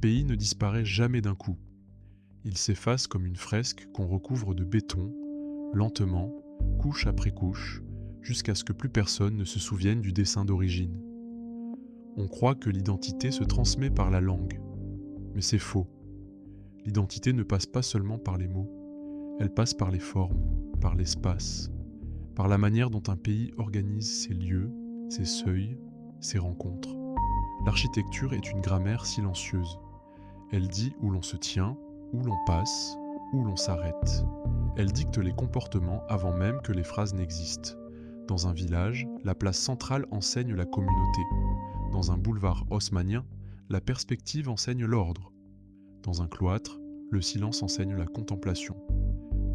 pays ne disparaît jamais d'un coup. Il s'efface comme une fresque qu'on recouvre de béton, lentement, couche après couche, jusqu'à ce que plus personne ne se souvienne du dessin d'origine. On croit que l'identité se transmet par la langue, mais c'est faux. L'identité ne passe pas seulement par les mots, elle passe par les formes, par l'espace, par la manière dont un pays organise ses lieux, ses seuils, ses rencontres. L'architecture est une grammaire silencieuse. Elle dit où l'on se tient, où l'on passe, où l'on s'arrête. Elle dicte les comportements avant même que les phrases n'existent. Dans un village, la place centrale enseigne la communauté. Dans un boulevard haussmannien, la perspective enseigne l'ordre. Dans un cloître, le silence enseigne la contemplation.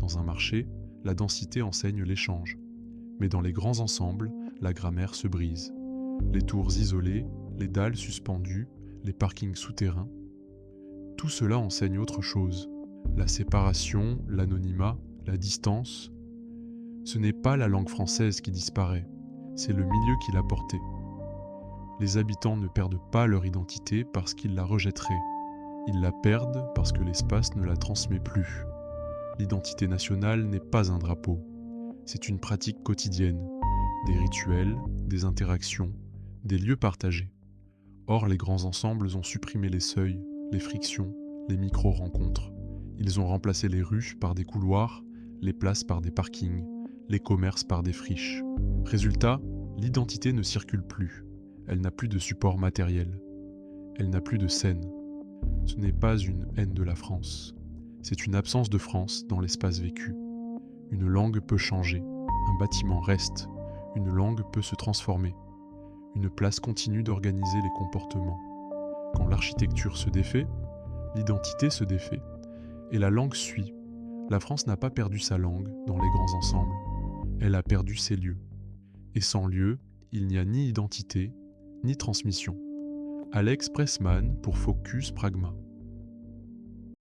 Dans un marché, la densité enseigne l'échange. Mais dans les grands ensembles, la grammaire se brise. Les tours isolées, les dalles suspendues, les parkings souterrains, tout cela enseigne autre chose. La séparation, l'anonymat, la distance. Ce n'est pas la langue française qui disparaît, c'est le milieu qui l'a portée. Les habitants ne perdent pas leur identité parce qu'ils la rejetteraient. Ils la perdent parce que l'espace ne la transmet plus. L'identité nationale n'est pas un drapeau. C'est une pratique quotidienne, des rituels, des interactions, des lieux partagés. Or, les grands ensembles ont supprimé les seuils, les frictions, les micro-rencontres. Ils ont remplacé les rues par des couloirs, les places par des parkings, les commerces par des friches. Résultat, l'identité ne circule plus. Elle n'a plus de support matériel. Elle n'a plus de scène. Ce n'est pas une haine de la France. C'est une absence de France dans l'espace vécu. Une langue peut changer, un bâtiment reste, une langue peut se transformer. Une place continue d'organiser les comportements. Quand l'architecture se défait, l'identité se défait, et la langue suit. La France n'a pas perdu sa langue dans les grands ensembles. Elle a perdu ses lieux. Et sans lieu, il n'y a ni identité, ni transmission. Alex Pressman pour Focus Pragma.